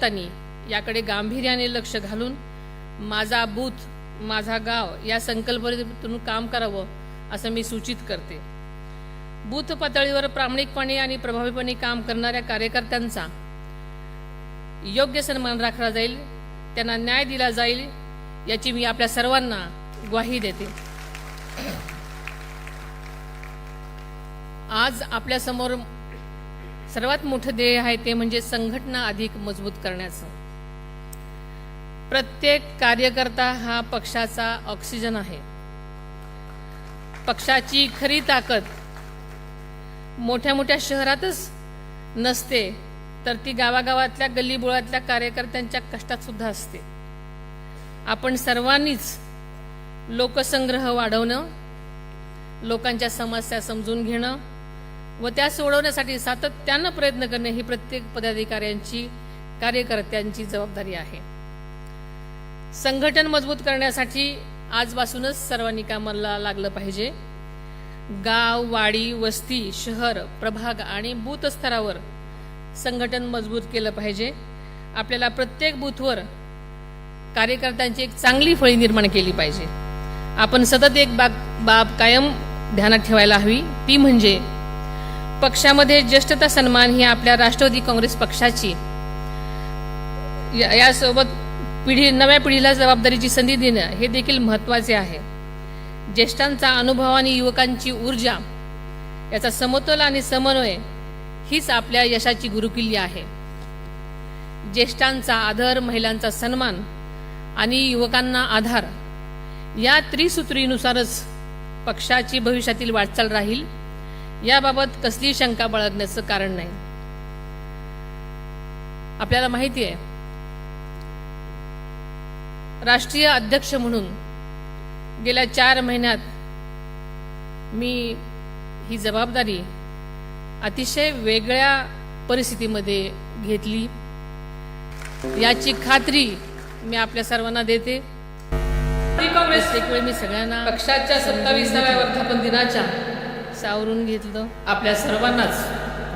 कार्यकर्त्यांनी याकडे गांभीर्याने लक्ष घालून माझा बूथ माझा गाव या संकल्पनेतून काम करावं असं मी सूचित करते। बूथ पातळीवर प्रामाणिकपणे आणि प्रभावीपणे काम करणाऱ्या कार्यकर्त्यांचा योग्य सन्मान राखला जाईल, त्यांना न्याय दिला जाईल याची मी आपल्या सर्वांना ग्वाही देते। आज आपल्या समोर सर्वात मोठं ध्येय आहे ते म्हणजे संघटना अधिक मजबूत करण्याचं। प्रत्येक कार्यकर्ता हा पक्षाचा ऑक्सिजन आहे। पक्षाची खरी ताकद मोठ्या मोठ्या शहरातच नसते, तर ती गावागावातल्या गल्लीबोळातल्या कार्यकर्त्यांच्या कष्टात सुद्धा असते। आपण सर्वांनीच लोकसंग्रह वाढवणं, लोकांच्या समस्या समजून घेणं व त्या सोडवण्यासाठी सातत्यानं प्रयत्न करणे ही प्रत्येक पदाधिकाऱ्यांची कार्यकर्त्यांची जबाबदारी आहे। संघटन मजबूत करण्यासाठी आजपासूनच सर्वांनी कामाला लागलं पाहिजे। गाव, वाडी, वस्ती, शहर, प्रभाग आणि बूथ स्तरावर संघटन मजबूत केलं पाहिजे। आपल्याला प्रत्येक बूथवर कार्यकर्त्यांची एक चांगली फळी निर्माण केली पाहिजे। आपण सतत एक बाब कायम ध्यानात ठेवायला हवी, ती म्हणजे पक्षामध्ये ज्येष्ठता सन्मान ही आपल्या राष्ट्रवादी काँग्रेस पक्षाची यासोबत नव्या पिढीला जबाबदारीची संधी देणं हे देखील महत्त्वाचे आहे। ज्येष्ठांचा अनुभव आणि युवकांची ऊर्जा याचा समतोल आणि समन्वय हीच आपल्या यशाची गुरुकिल्ली आहे। ज्येष्ठांचा आदर, महिलांचा सन्मान आणि युवकांना आधार या त्रिसूत्रीनुसारच पक्षाची भविष्यातील वाटचाल राहील, याबाबत कसली शंका बाळगण्याचं कारण नाही। आपल्याला माहिती आहे, राष्ट्रीय अध्यक्ष म्हणून गेल्या 4 महिन्यात मी ही जबाबदारी अतिशय वेगळ्या परिस्थितीमध्ये घेतली, याची खात्री मी आपल्या सर्वांना देते। काँग्रेस एक वेळ मी सगळ्यांना पक्षाच्या 27व्या वर्धापन दिनाच्या सावरून घेतलं। आपल्या सर्वांनाच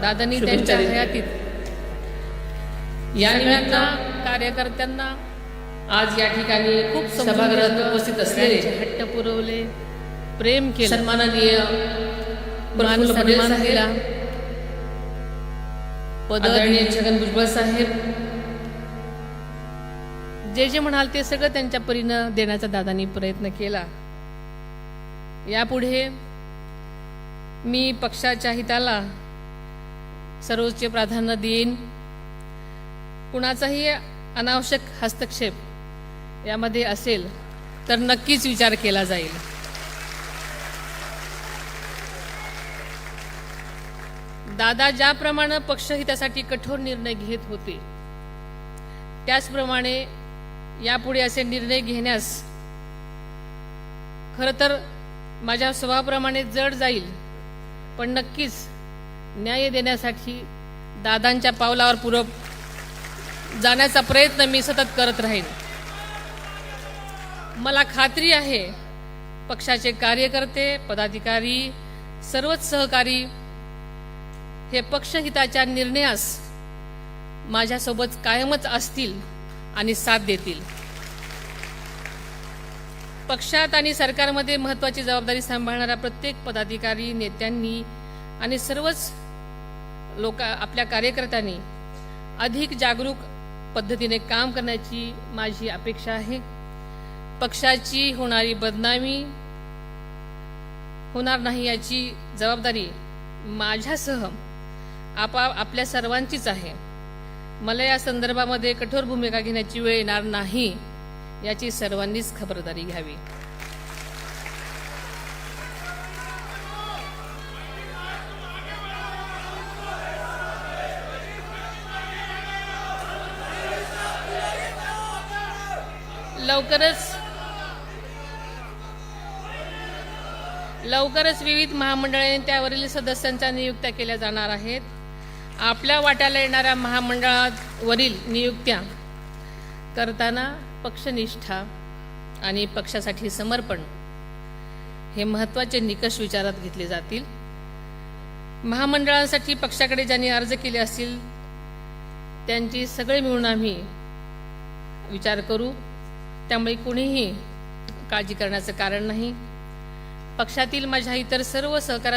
दादांनी त्यांच्या हयातीत या निमित्तानं कार्यकर्त्यांना आज या ठिकाणी खूप सभागृहात उपस्थित असलेले हट्ट पुरवले, प्रेम केले, सन्माननीय सन्मान दिला। आदरणीय छगन भुजबळ साहेब जे म्हणाल ते सगळं त्यांच्या परीनं देण्याचा दादांनी प्रयत्न केला। यापुढे मी पक्षाच्या हिताला सर्वोच्च प्राधान्य देईन। कुणाचाही अनावश्यक हस्तक्षेप यामध्ये असेल तर नक्कीच विचार केला जाईल। दादा ज्याप्रमाणे पक्षहितासाठी कठोर निर्णय घेत होते, त्याचप्रमाणे यापुढे असे निर्णय घेण्यास खरं तर माझ्या स्वभावाप्रमाणे जड जाईल, पण नक्कीच न्याय देण्यासाठी दादांच्या पावलावर पुढे जाण्याचा प्रयत्न मी सतत करत राहीन। मला खात्री आहे पक्षाचे कार्यकर्ते, पदाधिकारी, सर्वच सहकारी हे पक्षहिताच्या निर्णयास माझ्यासोबत कायमच असतील आणि साथ देतील। पक्षात आणि सरकारमध्ये महत्त्वाची जबाबदारी सांभाळणाऱ्या प्रत्येक पदाधिकारी, नेत्यांनी आणि सर्वच आपल्या कार्यकर्त्यांनी अधिक जागरूक पद्धतीने काम करण्याची माझी अपेक्षा आहे। पक्षाची होणारी बदनामी होणार नाही याची जबाबदारी माझ्यासह आपल्या सर्वांचीच आहे। मला या संदर्भामध्ये कठोर भूमिका घेण्याची वेळ येणार नाही याची सर्वांनीच खबरदारी घ्यावी। लवकरच विविध महामंडळे त्यावरील सदस्यांच्या नियुक्त्या केल्या जाणार आहेत। आपल्या वाट्याला येणाऱ्या महामंडळावरील नियुक्त्या करताना पक्षनिष्ठा आणि पक्षासाठी समर्पण हे महत्त्वाचे निकष विचारात घेतले जातील। महामंडळासाठी पक्षाकडे ज्यांनी अर्ज केले असतील त्यांची सगळे मिळून आम्ही विचार करू. त्यामुळे कुणीही काळजी करण्याचं कारण नाही. पक्षातील माझ्या इतर सर्व सहकाऱ्यांना